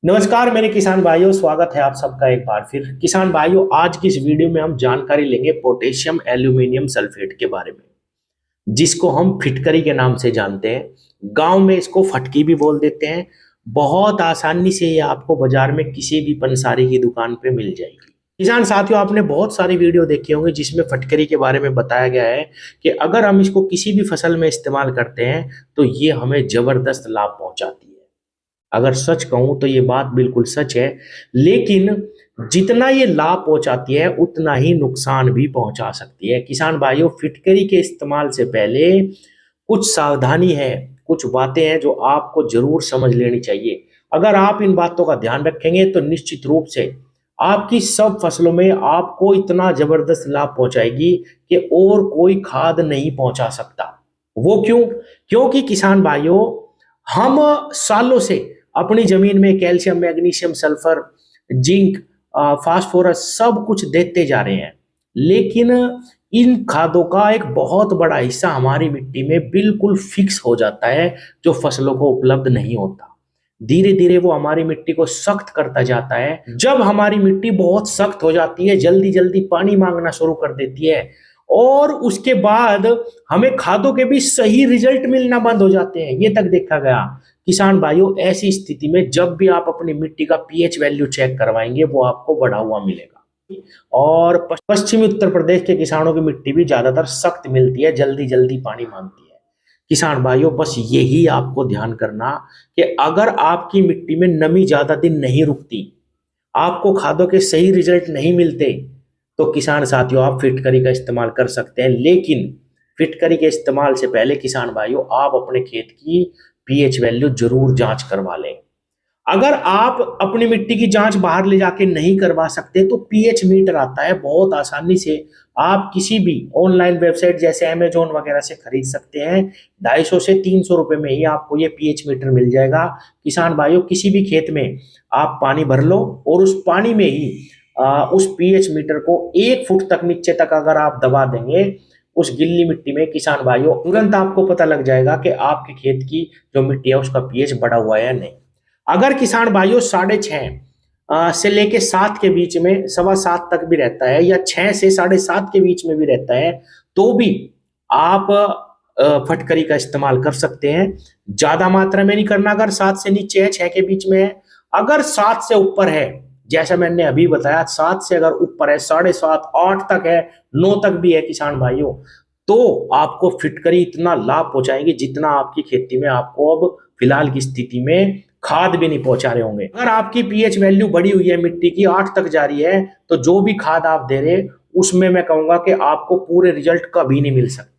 नमस्कार मेरे किसान भाइयों, स्वागत है आप सबका एक बार फिर। किसान भाइयों, आज की इस वीडियो में हम जानकारी लेंगे पोटेशियम एल्यूमिनियम सल्फेट के बारे में, जिसको हम फिटकरी के नाम से जानते हैं। गांव में इसको फटकी भी बोल देते हैं। बहुत आसानी से ये आपको बाजार में किसी भी पंसारी की दुकान पे मिल जाएगी। किसान साथियों, आपने बहुत सारी वीडियो देखे होंगे जिसमें फटकरी के बारे में बताया गया है कि अगर हम इसको किसी भी फसल में इस्तेमाल करते हैं तो ये हमें जबरदस्त लाभ पहुंचाती है। अगर सच कहूं तो ये बात बिल्कुल सच है, लेकिन जितना ये लाभ पहुंचाती है उतना ही नुकसान भी पहुंचा सकती है। किसान भाइयों, फिटकरी के इस्तेमाल से पहले कुछ सावधानी है, कुछ बातें हैं जो आपको जरूर समझ लेनी चाहिए। अगर आप इन बातों का ध्यान रखेंगे तो निश्चित रूप से आपकी सब फसलों में आपको इतना जबरदस्त लाभ पहुंचाएगी कि और कोई खाद नहीं पहुंचा सकता। वो क्यों? क्योंकि किसान भाइयों, हम सालों से अपनी जमीन में calcium, magnesium, sulphur, zinc, phosphorus सब कुछ देते जा रहे हैं, लेकिन इन खादों का एक बहुत बड़ा हिस्सा हमारी मिट्टी में बिल्कुल फिक्स हो जाता है, जो फसलों को उपलब्ध नहीं होता। धीरे धीरे वो हमारी मिट्टी को सख्त करता जाता है। जब हमारी मिट्टी बहुत सख्त हो जाती है, जल्दी जल्दी पानी मांगना शुरू कर देती है, और उसके बाद हमें खादों के भी सही रिजल्ट मिलना बंद हो जाते हैं। ये तक देखा गया। किसान भाइयों, ऐसी स्थिति में जब भी आप अपनी मिट्टी का पीएच वैल्यू चेक करवाएंगे, वो आपको बढ़ा हुआ मिलेगा। और पश्चिमी उत्तर प्रदेश के किसानों की मिट्टी भी ज्यादातर सख्त मिलती है, जल्दी जल्दी पानी मांगती है। किसान भाइयों, बस यही आपको ध्यान करना कि अगर आपकी मिट्टी में नमी ज्यादा दिन नहीं रुकती, आपको खादों के सही रिजल्ट नहीं मिलते, तो किसान साथियों आप फिटकरी का इस्तेमाल कर सकते हैं। लेकिन फिटकरी के इस्तेमाल से पहले किसान भाइयों, आप अपने खेत की पीएच वैल्यू जरूर जांच करवा लें। अगर आप अपनी मिट्टी की जांच बाहर ले जाके नहीं करवा सकते तो पीएच मीटर आता है, बहुत आसानी से आप किसी भी ऑनलाइन वेबसाइट जैसे अमेजोन वगैरह से खरीद सकते हैं। 250 से 300 रुपए में ही आपको ये पीएच मीटर मिल जाएगा। किसान भाइयों, किसी भी खेत में आप पानी भर लो और उस पानी में ही उस पीएच मीटर को 1 फुट तक नीचे तक अगर आप दबा देंगे उस गिल्ली मिट्टी में, किसान भाइयों तुरंत आपको पता लग जाएगा कि आपके खेत की जो मिट्टी है उसका पीएच बढ़ा हुआ है या नहीं। अगर किसान भाइयों 6.5 से लेके 7 के बीच में, 7.25 तक भी रहता है, या 6 से 7.5 के बीच में भी रहता है, तो भी आप फटकरी का इस्तेमाल कर सकते हैं। ज्यादा मात्रा में नहीं करना। अगर 7 से नीचे है, 6 के बीच में है। अगर 7 से ऊपर है, जैसा मैंने अभी बताया, 7 से अगर ऊपर है, 7.5, 8 तक है, 9 तक भी है किसान भाइयों, तो आपको फिटकरी इतना लाभ पहुंचाएगी जितना आपकी खेती में आपको अब फिलहाल की स्थिति में खाद भी नहीं पहुंचा रहे होंगे। अगर आपकी पीएच वैल्यू बढ़ी हुई है, मिट्टी की 8 तक जा रही है, तो जो भी खाद आप दे रहे उसमें मैं कहूंगा कि आपको पूरे रिजल्ट कभी नहीं मिल सकते।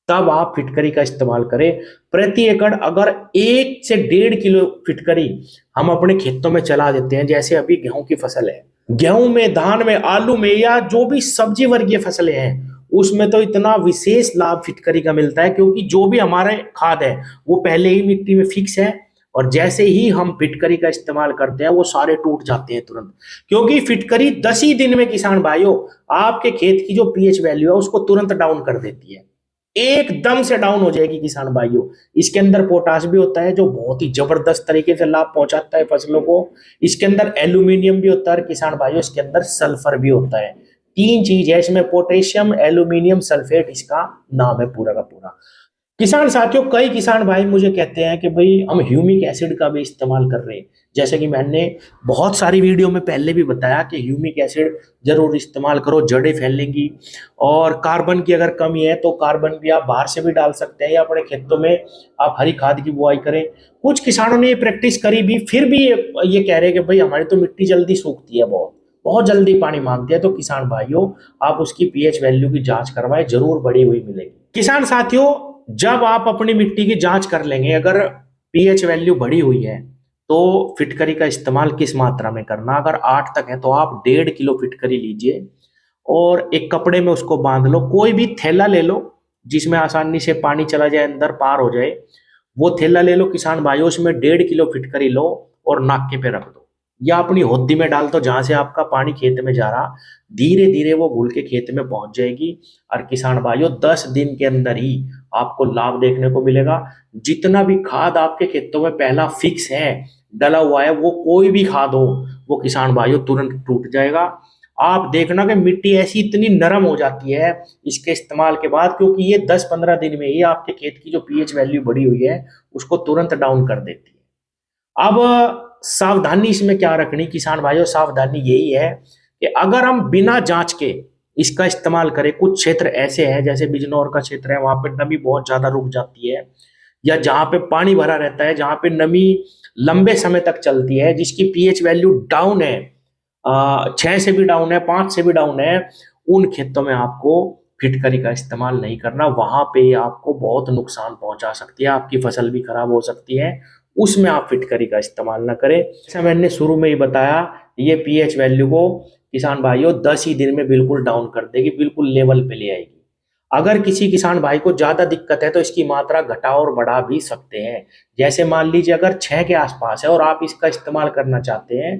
तब आप फिटकरी का इस्तेमाल करें। प्रति एकड़ अगर 1 से 1.5 किलो फिटकरी हम अपने खेतों में चला देते हैं, जैसे अभी गेहूं की फसल है, गेहूं में, धान में, आलू में, या जो भी सब्जी वर्गीय फसलें हैं, उसमें तो इतना विशेष लाभ फिटकरी का मिलता है, क्योंकि जो भी हमारे खाद है वो पहले ही मिट्टी में फिक्स है, और जैसे ही हम फिटकरी का इस्तेमाल करते हैं वो सारे टूट जाते हैं तुरंत। क्योंकि फिटकरी 10 ही दिन में किसान भाइयों आपके खेत की जो पीएच वैल्यू है उसको तुरंत डाउन कर देती है, एकदम से डाउन हो जाएगी किसान भाइयों। इसके अंदर पोटाश भी होता है जो बहुत ही जबरदस्त तरीके से लाभ पहुंचाता है फसलों को। इसके अंदर एल्यूमिनियम भी होता है किसान भाइयों, इसके अंदर सल्फर भी होता है। 3 चीज है इसमें, पोटेशियम एल्यूमिनियम सल्फेट इसका नाम है पूरा का पूरा। किसान साथियों, कई किसान भाई मुझे कहते हैं कि भाई हम ह्यूमिक एसिड का भी इस्तेमाल कर रहे हैं। जैसे कि मैंने बहुत सारी वीडियो में पहले भी बताया कि ह्यूमिक एसिड जरूर इस्तेमाल करो, जड़ें फैलेंगी। और कार्बन की अगर कमी है तो कार्बन भी आप बाहर से भी डाल सकते हैं, या अपने खेतों में आप हरी खाद की बुआई करें। कुछ किसानों ने ये प्रैक्टिस करी भी, फिर भी ये कह रहे हैं कि भाई हमारी तो मिट्टी जल्दी सूखती है, बहुत बहुत जल्दी पानी मांगती है। तो किसान भाइयों, आप उसकी पीएच वैल्यू की जांच करवाएं, जरूर बढ़ी हुई मिलेगी। किसान साथियों, जब आप अपनी मिट्टी की जांच कर लेंगे, अगर पीएच वैल्यू बढ़ी हुई है, तो फिटकरी का इस्तेमाल किस मात्रा में करना। अगर 8 तक है तो आप 1.5 किलो फिटकरी लीजिए और एक कपड़े में उसको बांध लो। कोई भी थैला ले लो जिसमें आसानी से पानी चला जाए, अंदर पार हो जाए, वो थैला ले लो किसान भाइयों। उसमें 1.5 किलो फिटकरी लो और नाके पे रख दो, या अपनी होद्दी में डाल दो जहां से आपका पानी खेत में जा रहा। धीरे धीरे वो घुल के खेत में पहुंच जाएगी, और किसान भाइयों 10 दिन के अंदर ही आपको लाभ देखने को मिलेगा। जितना भी खाद आपके खेतों में पहला फिक्स है, डला हुआ है, वो कोई भी खाद हो, वो किसान भाइयों तुरंत टूट जाएगा। आप देखना कि मिट्टी ऐसी इतनी नरम हो जाती है इसके इस्तेमाल के बाद, क्योंकि ये 10-15 दिन में ही आपके खेत की जो पीएच वैल्यू बढ़ी हुई है उसको तुरंत डाउन कर देती है। अब सावधानी इसमें क्या रखनी किसान भाइयों, सावधानी यही है कि अगर हम बिना जांच के इसका इस्तेमाल करें, कुछ क्षेत्र ऐसे हैं जैसे बिजनौर का क्षेत्र है, वहां पे नमी बहुत ज्यादा रुक जाती है, या जहां पे पानी भरा रहता है, जहां पे नमी लंबे समय तक चलती है, जिसकी पीएच वैल्यू डाउन है, 6 से भी डाउन है, 5 से भी डाउन है, उन खेतों में आपको फिटकरी का इस्तेमाल नहीं करना। वहां पे आपको बहुत नुकसान पहुंचा सकती है, आपकी फसल भी खराब हो सकती है, उसमें आप फिटकरी का इस्तेमाल ना करें। जैसा मैंने शुरू में ही बताया, ये पीएच वैल्यू को किसान भाइयों 10 ही दिन में बिल्कुल डाउन कर देगी, बिल्कुल लेवल पे ले आएगी। अगर किसी किसान भाई को ज्यादा दिक्कत है तो इसकी मात्रा घटा और बढ़ा भी सकते हैं। जैसे मान लीजिए अगर 6 के आसपास है और आप इसका इस्तेमाल करना चाहते हैं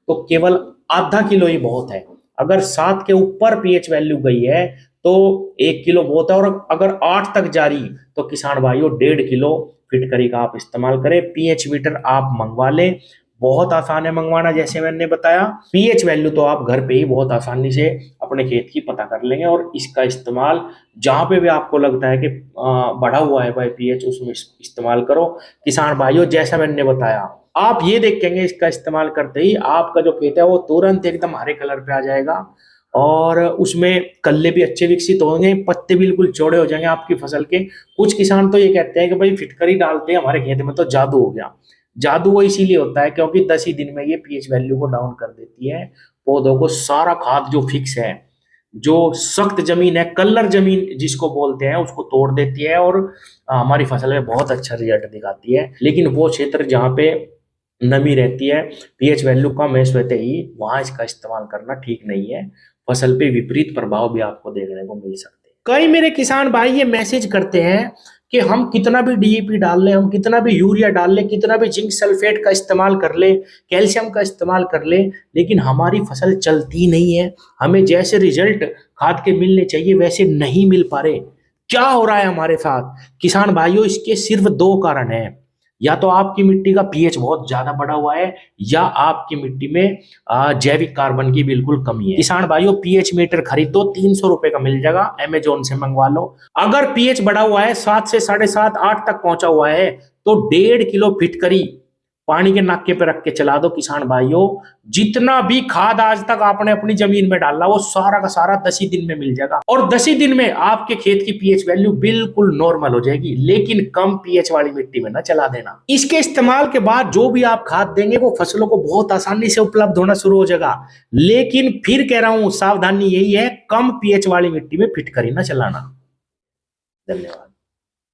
तो केवल आधा किलो ही बहुत है। अगर 7 के ऊपर पीएच वैल्यू गई है तो 1 किलो बहुत है, और अगर 8 तक जारी तो किसान भाइयों 1.5 किलो फिटकरी का आप इस्तेमाल करें। पीएच मीटर आप मंगवा लें, बहुत आसान है मंगवाना, जैसे मैंने बताया। पीएच वैल्यू तो आप घर पे ही बहुत आसानी से अपने खेत की पता कर लेंगे, और इसका इस्तेमाल जहां पे भी आपको लगता है कि बढ़ा हुआ है भाई पीएच, उसमें इस्तेमाल करो। किसान भाइयों जैसा मैंने बताया, आप ये देखेंगे इसका इस्तेमाल करते ही आपका जो खेत है वो तुरंत एकदम हरे कलर पे आ जाएगा, और उसमें कल्ले भी अच्छे विकसित होंगे, पत्ते बिल्कुल चौड़े हो जाएंगे आपकी फसल के। कुछ किसान तो ये कहते हैं कि भाई फिटकरी डालते हैं हमारे खेत में तो जादू हो गया। जादू वो इसीलिए होता है क्योंकि 10 ही दिन में ये पीएच वैल्यू को डाउन कर देती है। पौधों को सारा खाद जो फिक्स है, जो सख्त जमीन है, कल्लर जमीन जिसको बोलते हैं, उसको तोड़ देती है और हमारी फसल में बहुत अच्छा रिजल्ट दिखाती है। लेकिन वो क्षेत्र जहाँ पे नमी रहती है, पीएच वैल्यू कम है स्वतः ही, वहां इसका इस्तेमाल करना ठीक नहीं है। फसल पे विपरीत प्रभाव भी आपको देखने को मिल सकते हैं। कई मेरे किसान भाई ये मैसेज करते हैं कि हम कितना भी डीएपी डाल लें, हम कितना भी यूरिया डाल लें, कितना भी जिंक सल्फेट का इस्तेमाल कर ले, कैल्शियम का इस्तेमाल कर ले, लेकिन हमारी फसल चलती नहीं है, हमें जैसे रिजल्ट खाद के मिलने चाहिए वैसे नहीं मिल पा रहे। क्या हो रहा है हमारे साथ किसान भाइयों? इसके सिर्फ 2 कारण हैं। या तो आपकी मिट्टी का पीएच बहुत ज्यादा बढ़ा हुआ है, या आपकी मिट्टी में जैविक कार्बन की बिल्कुल कमी है। किसान भाइयों पीएच मीटर खरीदो, 300 रुपए का मिल जाएगा, अमेजोन से मंगवा लो। अगर पीएच बढ़ा हुआ है 7 से 7.5 8 तक पहुंचा हुआ है तो 1.5 किलो फिटकरी पानी के नाके पे रख के चला दो किसान भाइयों। जितना भी खाद आज तक आपने अपनी जमीन में डाला वो सारा का सारा 10 ही दिन में मिल जाएगा, और 10 ही दिन में आपके खेत की पीएच वैल्यू बिल्कुल नॉर्मल हो जाएगी। लेकिन कम पीएच वाली मिट्टी में ना चला देना। इसके इस्तेमाल के बाद जो भी आप खाद देंगे वो फसलों को बहुत आसानी से उपलब्ध होना शुरू हो जाएगा। लेकिन फिर कह रहा हूं, सावधानी यही है, कम पीएच वाली मिट्टी में फिटकरी ना चलाना। धन्यवाद।